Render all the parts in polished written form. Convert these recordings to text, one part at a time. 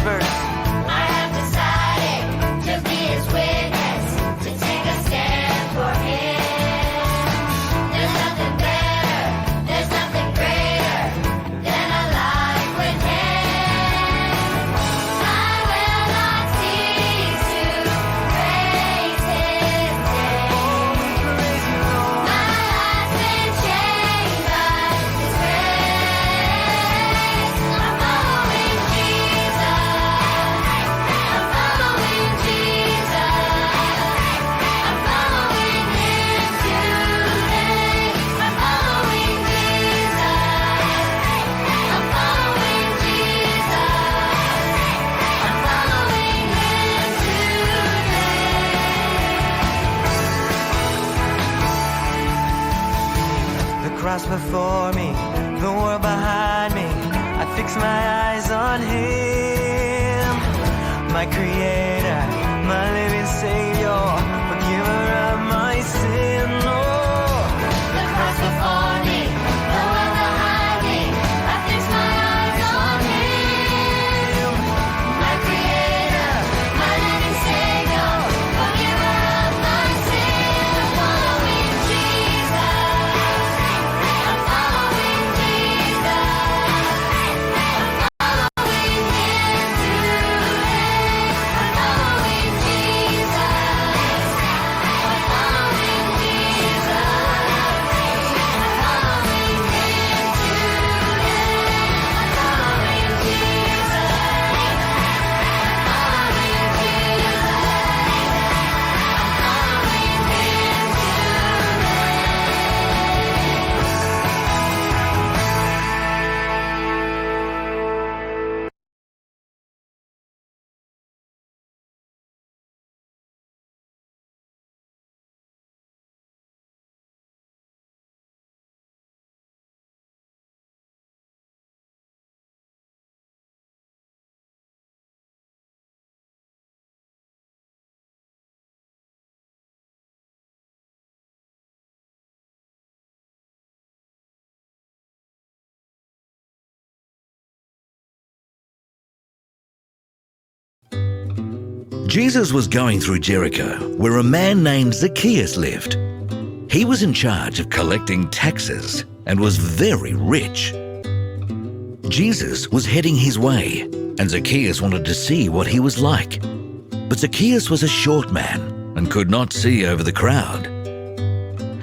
verse. I have decided to be his witness, to take a stand for him. There's nothing better, there's nothing greater than a life with him. I will not cease to praise his name. My life's been changed by his grace. I'm following Jesus. I'm following Jesus. I'm following him today. I'm following Jesus. I'm following Jesus. I'm following him today. The cross before me, the world behind me. I fix my eyes on him. My creator, my living savior, forgiver of my sin. Oh, The cross before me, the world behind me. I fix my eyes on him. My creator, my living savior, forgiver of my sin. I'm following Jesus. I'm following Jesus. I'm following him today. I'm following Jesus. I'm following Jesus. I'm following him today. I'm following Jesus. Jesus was going through Jericho, where a man named Zacchaeus lived. He was in charge of collecting taxes and was very rich. Jesus was heading his way, and Zacchaeus wanted to see what he was like. But Zacchaeus was a short man and could not see over the crowd.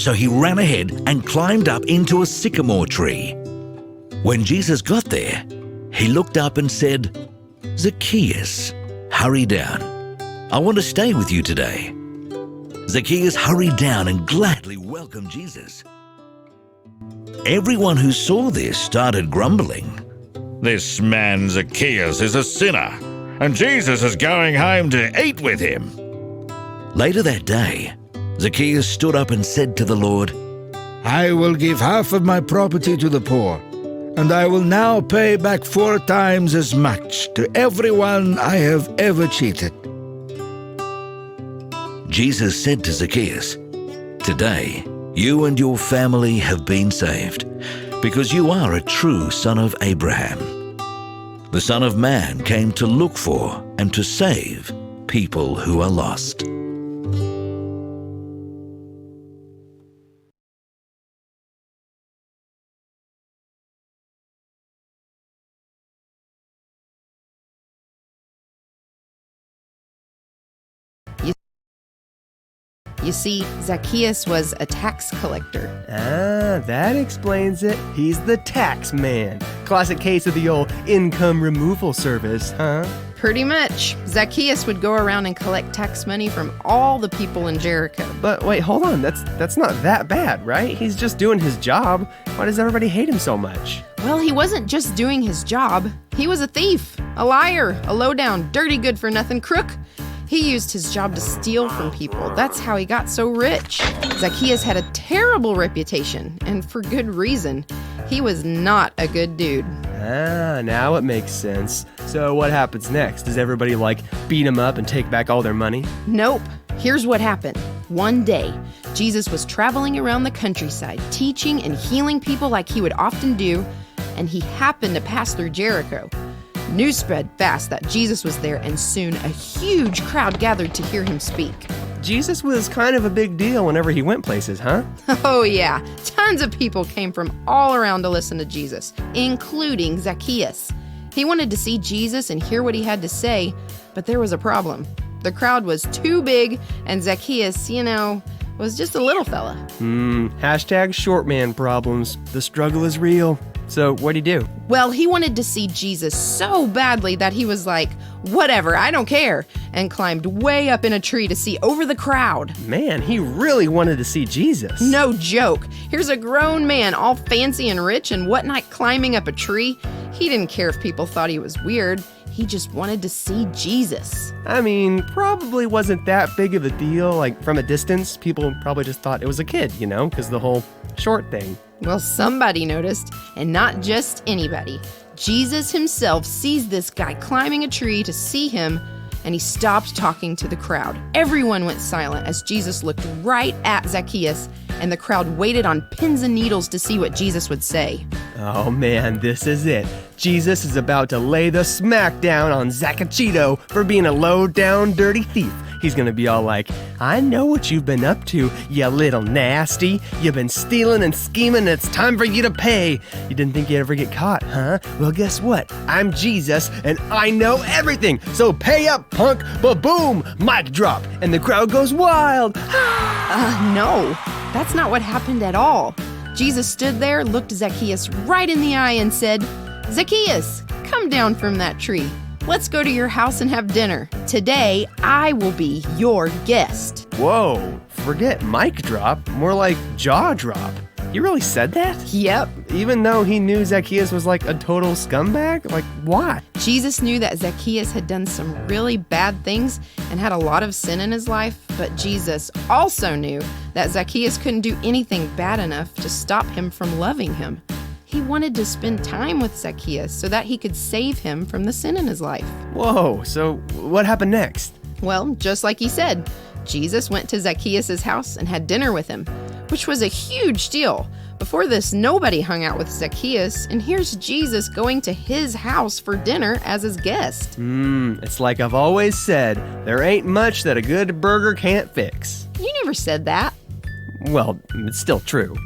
So he ran ahead and climbed up into a sycamore tree. When Jesus got there, he looked up and said, "Zacchaeus, hurry down. I want to stay with you today." Zacchaeus hurried down and gladly welcomed Jesus. Everyone who saw this started grumbling. This man Zacchaeus is a sinner, and Jesus is going home to eat with him. Later that day, Zacchaeus stood up and said to the Lord, I will give half of my property to the poor, and I will now pay back 4 times as much to everyone I have ever cheated. Jesus said to Zacchaeus, "Today, you and your family have been saved, because you are a true son of Abraham. The Son of Man came to look for and to save people who are lost." You see, Zacchaeus was a tax collector. Ah, that explains it. He's the tax man. Classic case of the old income removal service, huh? Pretty much. Zacchaeus would go around and collect tax money from all the people in Jericho. But wait, hold on. That's not that bad, right? He's just doing his job. Why does everybody hate him so much? Well, he wasn't just doing his job. He was a thief, a liar, a low-down, dirty, good-for-nothing crook. He used his job to steal from people. That's how he got so rich. Zacchaeus had a terrible reputation, and for good reason. He was not a good dude. Ah, now it makes sense. So what happens next? Does everybody, beat him up and take back all their money? Nope. Here's what happened. One day, Jesus was traveling around the countryside, teaching and healing people like he would often do, and he happened to pass through Jericho. News spread fast that Jesus was there, and soon a huge crowd gathered to hear him speak. Jesus was kind of a big deal whenever he went places, huh? Oh yeah, tons of people came from all around to listen to Jesus, including Zacchaeus. He wanted to see Jesus and hear what he had to say, but there was a problem. The crowd was too big, and Zacchaeus, was just a little fella. Hashtag short man problems. The struggle is real. So what'd he do? Well, he wanted to see Jesus so badly that he was like, whatever, I don't care, and climbed way up in a tree to see over the crowd. Man, he really wanted to see Jesus. No joke. Here's a grown man, all fancy and rich and whatnot, climbing up a tree. He didn't care if people thought he was weird. He just wanted to see Jesus. I mean, probably wasn't that big of a deal. Like, from a distance, people probably just thought it was a kid, because the whole short thing. Well, somebody noticed, and not just anybody. Jesus himself sees this guy climbing a tree to see him, and he stopped talking to the crowd. Everyone went silent as Jesus looked right at Zacchaeus, and the crowd waited on pins and needles to see what Jesus would say. Oh man, this is it. Jesus is about to lay the smack down on Zacchaeus for being a low-down, dirty thief. He's gonna be all like, I know what you've been up to, you little nasty. You've been stealing and scheming, and it's time for you to pay. You didn't think you'd ever get caught, huh? Well, guess what? I'm Jesus, and I know everything. So pay up, punk. Ba-boom! Mic drop. And the crowd goes wild. No, that's not what happened at all. Jesus stood there, looked Zacchaeus right in the eye, and said, Zacchaeus, come down from that tree. Let's go to your house and have dinner. Today, I will be your guest. Whoa, forget mic drop, more like jaw drop. He really said that? Yep. Even though he knew Zacchaeus was like a total scumbag? Like, why? Jesus knew that Zacchaeus had done some really bad things and had a lot of sin in his life, but Jesus also knew that Zacchaeus couldn't do anything bad enough to stop him from loving him. He wanted to spend time with Zacchaeus so that he could save him from the sin in his life. Whoa, so what happened next? Well, just like he said, Jesus went to Zacchaeus' house and had dinner with him, which was a huge deal. Before this, nobody hung out with Zacchaeus, and here's Jesus going to his house for dinner as his guest. It's like I've always said, there ain't much that a good burger can't fix. You never said that. Well, it's still true.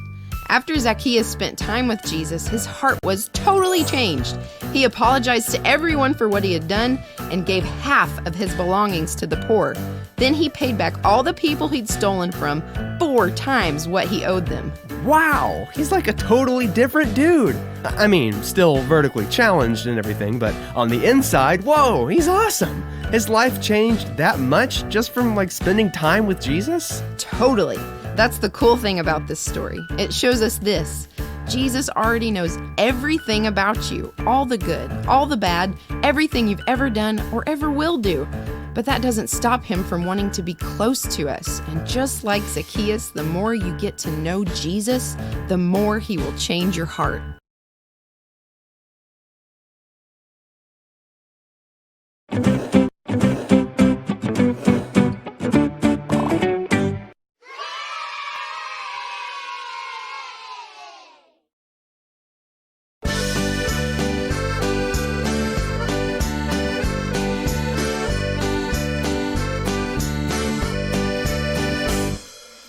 After Zacchaeus spent time with Jesus, his heart was totally changed. He apologized to everyone for what he had done and gave half of his belongings to the poor. Then he paid back all the people he'd stolen from 4 times what he owed them. Wow, he's like a totally different dude. I mean, still vertically challenged and everything, but on the inside, whoa, he's awesome. His life changed that much just from spending time with Jesus? Totally. That's the cool thing about this story. It shows us this. Jesus already knows everything about you, all the good, all the bad, everything you've ever done or ever will do. But that doesn't stop him from wanting to be close to us. And just like Zacchaeus, the more you get to know Jesus, the more he will change your heart.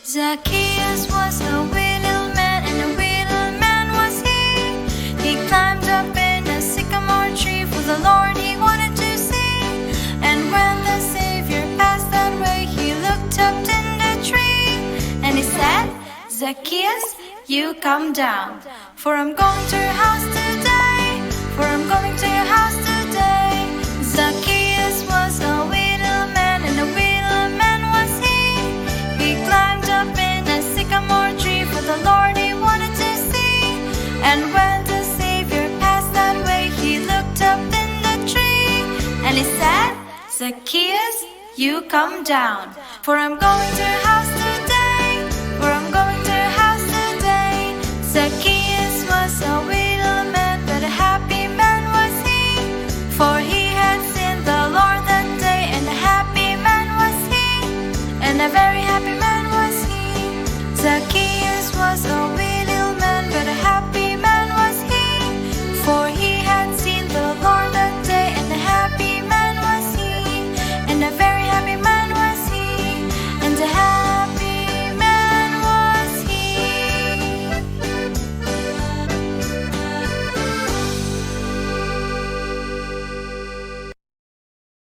Zacchaeus was a wee little man, and a wee little man was he. He climbed up in a sycamore tree for the Lord he wanted to see. And when the Savior passed that way, he looked up in the tree, and he said, Zacchaeus, you come down, for I'm going to your house today, for I'm going to your house today. Zacchaeus was a wee little man, and a wee little man was he. He climbed up in a sycamore tree for the Lord he wanted to see. And when the Savior passed that way, he looked up in the tree, and he said, Zacchaeus, you come down, for I'm going to your house